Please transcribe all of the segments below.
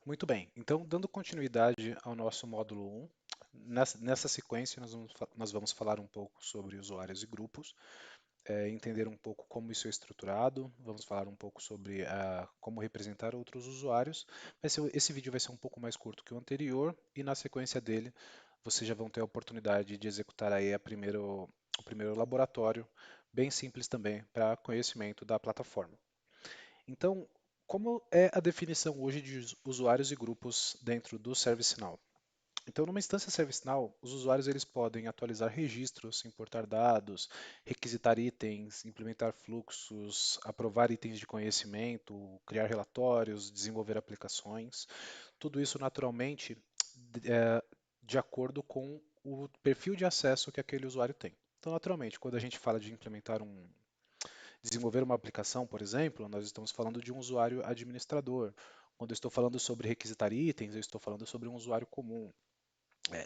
Muito bem, então dando continuidade ao nosso módulo 1, nessa sequência nós vamos falar um pouco sobre usuários e grupos, entender um pouco como isso é estruturado, vamos falar um pouco sobre como representar outros usuários. Esse vídeo vai ser um pouco mais curto que o anterior e na sequência dele vocês já vão ter a oportunidade de executar aí o primeiro laboratório, bem simples também para conhecimento da plataforma. Então, como é a definição hoje de usuários e grupos dentro do ServiceNow? Então, numa instância ServiceNow, os usuários eles podem atualizar registros, importar dados, requisitar itens, implementar fluxos, aprovar itens de conhecimento, criar relatórios, desenvolver aplicações. Tudo isso naturalmente é, de acordo com o perfil de acesso que aquele usuário tem. Então, naturalmente, quando a gente fala de desenvolver uma aplicação, por exemplo, nós estamos falando de um usuário administrador. Quando eu estou falando sobre requisitar itens, eu estou falando sobre um usuário comum,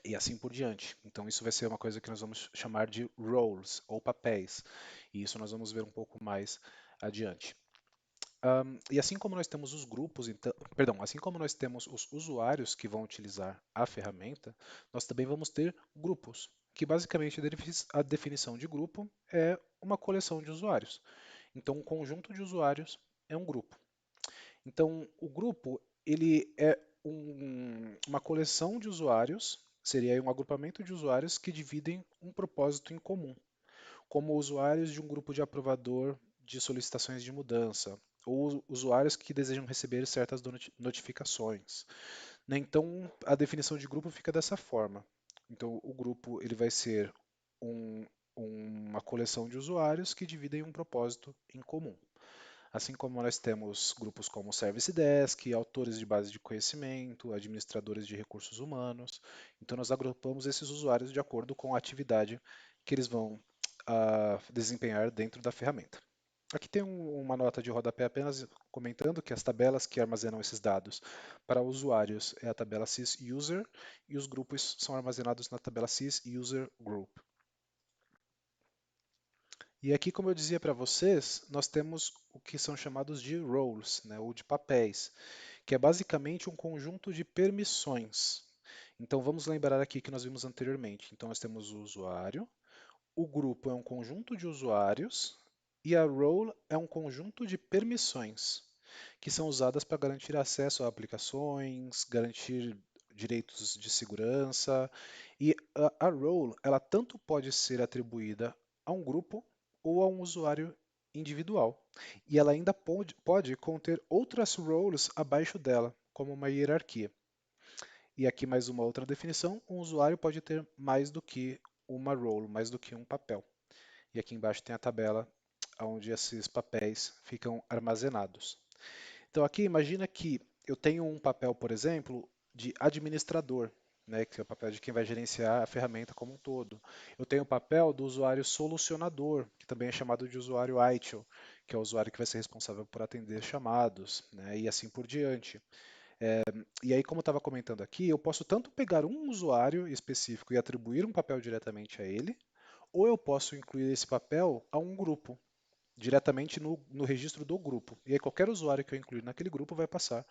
e assim por diante. Então, isso vai ser uma coisa que nós vamos chamar de roles ou papéis, e isso nós vamos ver um pouco mais adiante. E assim como nós temos os grupos, então, perdão, assim como nós temos os usuários que vão utilizar a ferramenta, nós também vamos ter grupos, que basicamente a definição de grupo é uma coleção de usuários. Então, um conjunto de usuários é um grupo. Então, o grupo ele é uma coleção de usuários, seria um agrupamento de usuários que dividem um propósito em comum, como usuários de um grupo de aprovador de solicitações de mudança, ou usuários que desejam receber certas notificações. Né? Então, a definição de grupo fica dessa forma. Então, o grupo ele vai ser um- uma coleção de usuários que dividem um propósito em comum. Assim como nós temos grupos como Service Desk, autores de base de conhecimento, administradores de recursos humanos. Então, nós agrupamos esses usuários de acordo com a atividade que eles vão desempenhar dentro da ferramenta. Aqui tem uma nota de rodapé apenas comentando que as tabelas que armazenam esses dados para usuários é a tabela sysuser e os grupos são armazenados na tabela sysusergroup. E aqui, como eu dizia para vocês, nós temos o que são chamados de roles, né, ou de papéis, que é basicamente um conjunto de permissões. Então vamos lembrar aqui que nós vimos anteriormente. Então nós temos o usuário, o grupo é um conjunto de usuários e a role é um conjunto de permissões que são usadas para garantir acesso a aplicações, garantir direitos de segurança. E a role, ela tanto pode ser atribuída a um grupo ou a um usuário individual. E ela ainda pode conter outras roles abaixo dela, como uma hierarquia. E aqui mais uma outra definição, um usuário pode ter mais do que uma role, mais do que um papel. E aqui embaixo tem a tabela onde esses papéis ficam armazenados. Então aqui imagina que eu tenho um papel, por exemplo, de administrador, né, que é o papel de quem vai gerenciar a ferramenta como um todo. Eu tenho o papel do usuário solucionador, que também é chamado de usuário ITIL, que é o usuário que vai ser responsável por atender chamados, né, e assim por diante. E aí, como eu estava comentando aqui, eu posso tanto pegar um usuário específico e atribuir um papel diretamente a ele, ou eu posso incluir esse papel a um grupo, diretamente no registro do grupo. E aí qualquer usuário que eu incluir naquele grupo vai passar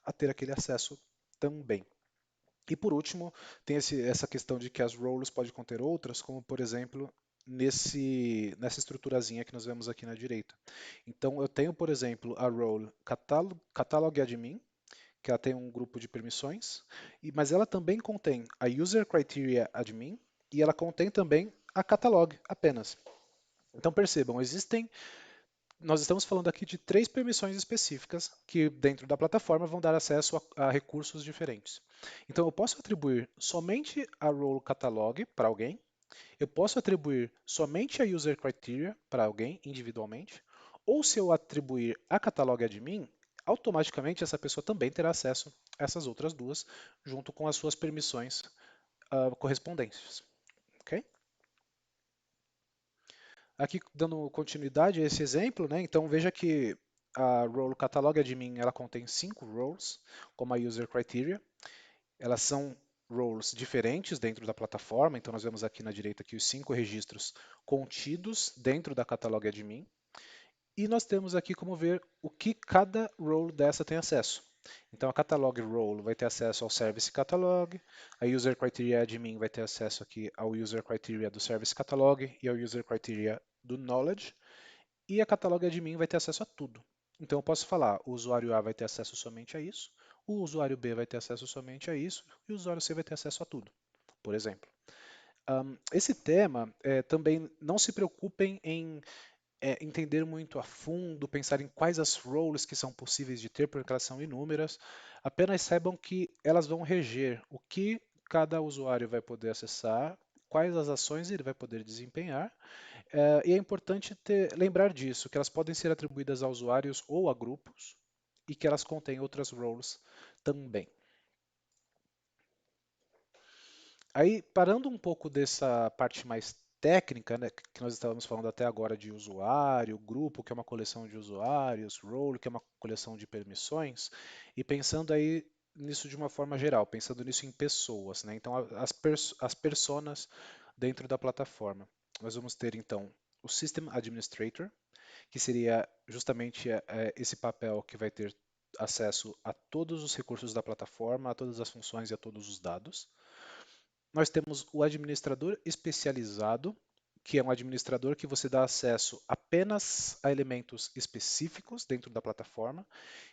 a ter aquele acesso também. E por último, tem essa questão de que as roles podem conter outras, como por exemplo nessa estruturazinha que nós vemos aqui na direita. Então eu tenho, por exemplo, a role catalog admin, que ela tem um grupo de permissões, mas ela também contém a user criteria admin e ela contém também a catalog apenas. Então percebam, nós estamos falando aqui de três permissões específicas que dentro da plataforma vão dar acesso a recursos diferentes. Então eu posso atribuir somente a role catalog para alguém, eu posso atribuir somente a user criteria para alguém individualmente, ou se eu atribuir a catalog admin, automaticamente essa pessoa também terá acesso a essas outras duas, junto com as suas permissões correspondentes. Ok? Aqui, dando continuidade a esse exemplo, né? Então veja que a role catalog admin ela contém 5 roles, como a user criteria. Elas são roles diferentes dentro da plataforma, então nós vemos aqui na direita aqui os 5 registros contidos dentro da catalog admin. E nós temos aqui como ver o que cada role dessa tem acesso. Então a catalog role vai ter acesso ao service catalog, a user criteria admin vai ter acesso aqui ao user criteria do service catalog e ao user criteria do knowledge, e a catalog admin vai ter acesso a tudo. Então eu posso falar, o usuário A vai ter acesso somente a isso, o usuário B vai ter acesso somente a isso, e o usuário C vai ter acesso a tudo, por exemplo. Esse tema também não se preocupem em entender muito a fundo, pensar em quais as roles que são possíveis de ter, porque elas são inúmeras. Apenas saibam que elas vão reger o que cada usuário vai poder acessar, quais as ações ele vai poder desempenhar. E é importante lembrar disso, que elas podem ser atribuídas a usuários ou a grupos, e que elas contêm outras roles também. Aí, parando um pouco dessa parte mais técnica, né, que nós estávamos falando até agora de usuário, grupo, que é uma coleção de usuários, role, que é uma coleção de permissões, e pensando aí nisso de uma forma geral, pensando nisso em pessoas, né? Então, as personas dentro da plataforma. Nós vamos ter então o System Administrator, que seria justamente esse papel que vai ter acesso a todos os recursos da plataforma, a todas as funções e a todos os dados. Nós temos o administrador especializado, que é um administrador que você dá acesso apenas a elementos específicos dentro da plataforma.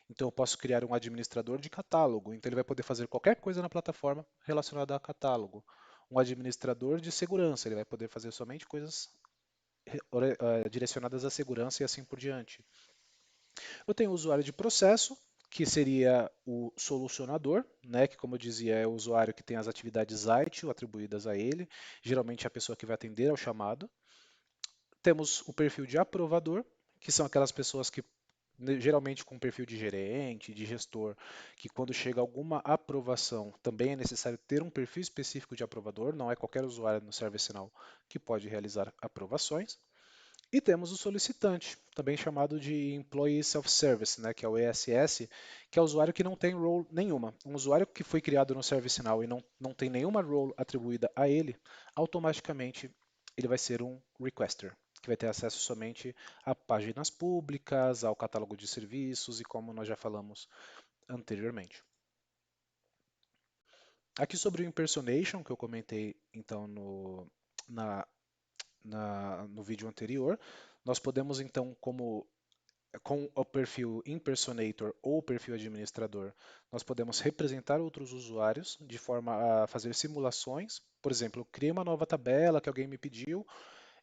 Então, eu posso criar um administrador de catálogo, então ele vai poder fazer qualquer coisa na plataforma relacionada a catálogo. Um administrador de segurança, ele vai poder fazer somente coisas direcionadas à segurança e assim por diante. Eu tenho o usuário de processo, que seria o solucionador, né, que como eu dizia é o usuário que tem as atividades ITIL atribuídas a ele, geralmente é a pessoa que vai atender ao chamado. Temos o perfil de aprovador, que são aquelas pessoas que geralmente com perfil de gerente, de gestor, que quando chega alguma aprovação, também é necessário ter um perfil específico de aprovador, não é qualquer usuário no ServiceNow que pode realizar aprovações. E temos o solicitante, também chamado de Employee Self-Service, né, que é o ESS, que é o usuário que não tem role nenhuma. Um usuário que foi criado no ServiceNow e não tem nenhuma role atribuída a ele, automaticamente ele vai ser um requester, que vai ter acesso somente a páginas públicas, ao catálogo de serviços e como nós já falamos anteriormente. Aqui sobre o impersonation, que eu comentei então na, no vídeo anterior, nós podemos então, com o perfil impersonator ou perfil administrador, nós podemos representar outros usuários de forma a fazer simulações. Por exemplo, eu criei uma nova tabela que alguém me pediu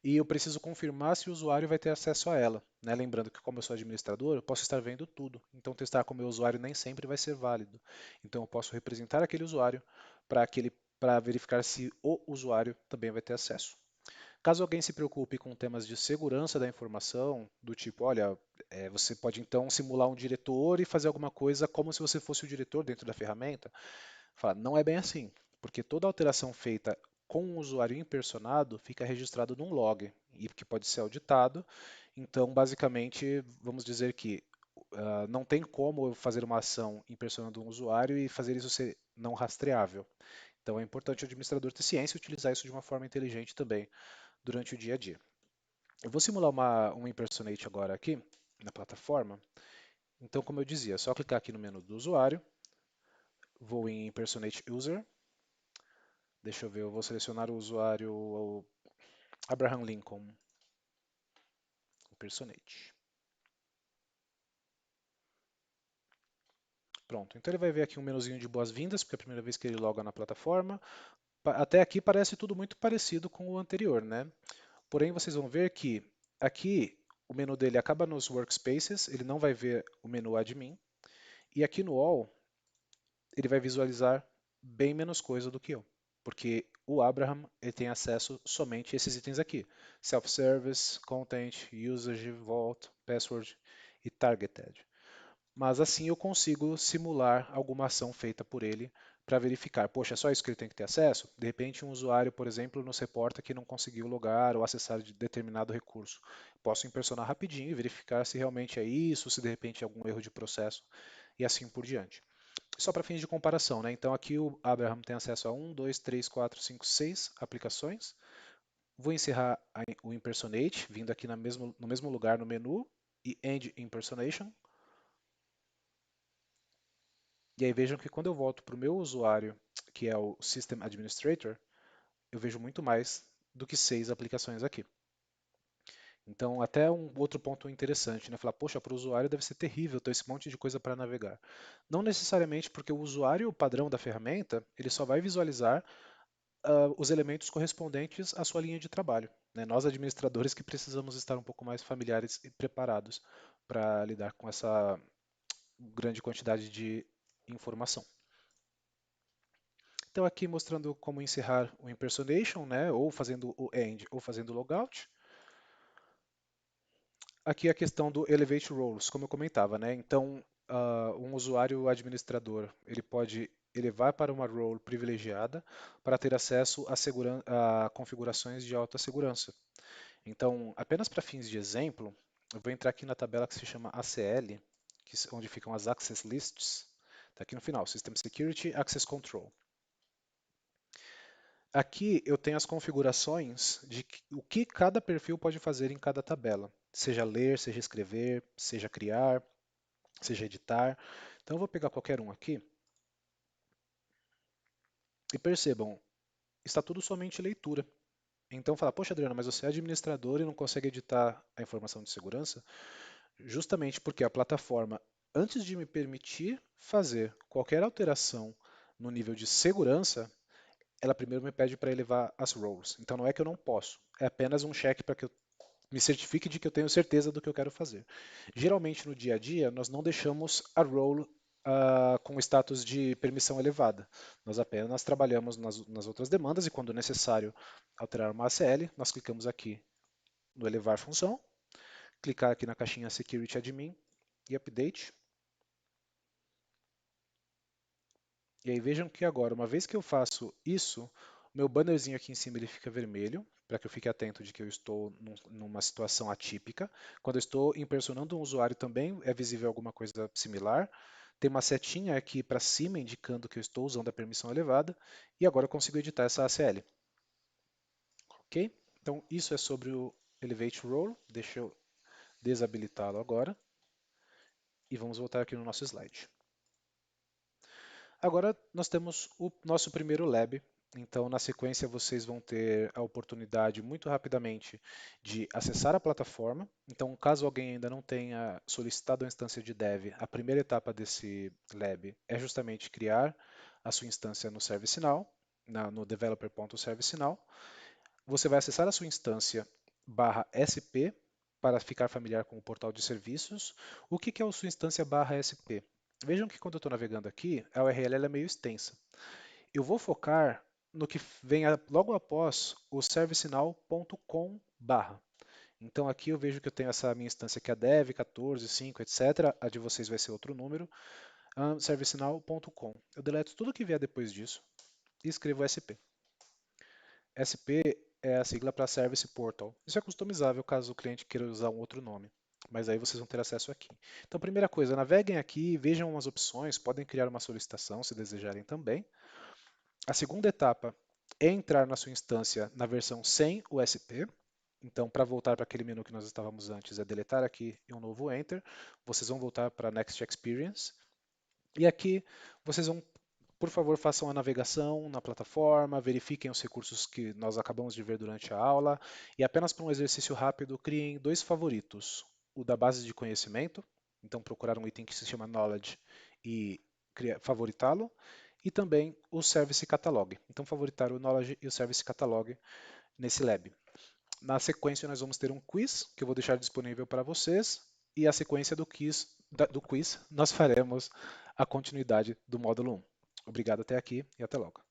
e eu preciso confirmar se o usuário vai ter acesso a ela, né? Lembrando que, como eu sou administrador, eu posso estar vendo tudo. Então, testar com o meu usuário nem sempre vai ser válido. Então, eu posso representar aquele usuário para verificar se o usuário também vai ter acesso. Caso alguém se preocupe com temas de segurança da informação, do tipo, olha, você pode então simular um diretor e fazer alguma coisa como se você fosse o diretor dentro da ferramenta. Fala, não é bem assim, porque toda alteração feita com um usuário impersonado fica registrado num log e que pode ser auditado. Então, basicamente, vamos dizer que não tem como eu fazer uma ação impersonando um usuário e fazer isso ser não rastreável. Então, é importante o administrador ter ciência e utilizar isso de uma forma inteligente também durante o dia a dia. Eu vou simular um impersonate agora aqui na plataforma. Então, como eu dizia, é só clicar aqui no menu do usuário, vou em Impersonate User, deixa eu ver, eu vou selecionar o usuário Abraham Lincoln, Impersonate. Pronto, então ele vai ver aqui um menuzinho de boas-vindas, porque é a primeira vez que ele loga na plataforma. Até aqui parece tudo muito parecido com o anterior, né? Porém, vocês vão ver que aqui o menu dele acaba nos Workspaces, ele não vai ver o menu Admin, e aqui no All ele vai visualizar bem menos coisa do que eu, porque o Abraham ele tem acesso somente a esses itens aqui: Self-Service, Content, Usage, Vault, Password e Targeted. Mas assim eu consigo simular alguma ação feita por ele para verificar, poxa, é só isso que ele tem que ter acesso? De repente um usuário, por exemplo, nos reporta que não conseguiu logar ou acessar de determinado recurso. Posso impersonar rapidinho e verificar se realmente é isso, se de repente é algum erro de processo e assim por diante. Só para fins de comparação, né? Então aqui o Abraham tem acesso a 1, 2, 3, 4, 5, 6 aplicações. Vou encerrar o Impersonate, vindo aqui no mesmo lugar no menu, e End Impersonation. E aí vejam que quando eu volto para o meu usuário, que é o System Administrator, eu vejo muito mais do que 6 aplicações aqui. Então, até um outro ponto interessante, né? Falar, poxa, para o usuário deve ser terrível ter esse monte de coisa para navegar. Não necessariamente porque o usuário padrão da ferramenta, ele só vai visualizar os elementos correspondentes à sua linha de trabalho. Né? Nós, administradores, que precisamos estar um pouco mais familiares e preparados para lidar com essa grande quantidade de informação. Então, aqui mostrando como encerrar o impersonation, né? Ou fazendo o end ou fazendo o logout. Aqui a questão do Elevate Roles, como eu comentava, né? Então, um usuário administrador, ele pode elevar para uma role privilegiada para ter acesso a configurações de alta segurança. Então, apenas para fins de exemplo, eu vou entrar aqui na tabela que se chama ACL, onde ficam as Access Lists. Está aqui no final, System Security Access Control. Aqui eu tenho as configurações de o que cada perfil pode fazer em cada tabela, seja ler, seja escrever, seja criar, seja editar. Então eu vou pegar qualquer um aqui e percebam, está tudo somente leitura. Então fala, poxa Adriano, mas você é administrador e não consegue editar a informação de segurança? Justamente porque a plataforma, antes de me permitir fazer qualquer alteração no nível de segurança, ela primeiro me pede para elevar as roles. Então não é que eu não posso, é apenas um check para que eu me certifique de que eu tenho certeza do que eu quero fazer. Geralmente no dia a dia nós não deixamos a role com status de permissão elevada. Nós apenas trabalhamos nas outras demandas e quando necessário alterar uma ACL, nós clicamos aqui no elevar função, clicar aqui na caixinha Security Admin e Update. E aí vejam que agora, uma vez que eu faço isso, meu bannerzinho aqui em cima ele fica vermelho, para que eu fique atento de que eu estou numa situação atípica. Quando eu estou impersonando um usuário também é visível alguma coisa similar. Tem uma setinha aqui para cima indicando que eu estou usando a permissão elevada. E agora eu consigo editar essa ACL. Ok? Então isso é sobre o Elevate Role. Deixa eu desabilitá-lo agora. E vamos voltar aqui no nosso slide. Agora nós temos o nosso primeiro lab. Então, na sequência, vocês vão ter a oportunidade muito rapidamente de acessar a plataforma. Então, caso alguém ainda não tenha solicitado a instância de dev, a primeira etapa desse lab é justamente criar a sua instância no ServiceNow, no developer.servicenow. Você vai acessar a sua instância /sp para ficar familiar com o portal de serviços. O que é a sua instância /sp? Vejam que quando eu estou navegando aqui, a URL ela é meio extensa. Eu vou focar no que vem logo após o servicenow.com/. Então aqui eu vejo que eu tenho essa minha instância que é dev, 14, 5, etc. A de vocês vai ser outro número. Servicenow.com. Eu deleto tudo que vier depois disso e escrevo SP. SP é a sigla para Service Portal. Isso é customizável caso o cliente queira usar um outro nome, mas aí vocês vão ter acesso aqui. Então, primeira coisa, naveguem aqui, vejam as opções, podem criar uma solicitação se desejarem também. A segunda etapa é entrar na sua instância na versão sem o SP. Então, para voltar para aquele menu que nós estávamos antes, é deletar aqui e um novo Enter. Vocês vão voltar para Next Experience. E aqui vocês vão, por favor, façam a navegação na plataforma, verifiquem os recursos que nós acabamos de ver durante a aula e apenas para um exercício rápido, criem dois favoritos. O da base de conhecimento, então procurar um item que se chama Knowledge e favoritá-lo, e também o Service Catalog. Então favoritar o Knowledge e o Service Catalog nesse lab. Na sequência, nós vamos ter um quiz que eu vou deixar disponível para vocês e a sequência do quiz nós faremos a continuidade do módulo 1. Obrigado até aqui e até logo.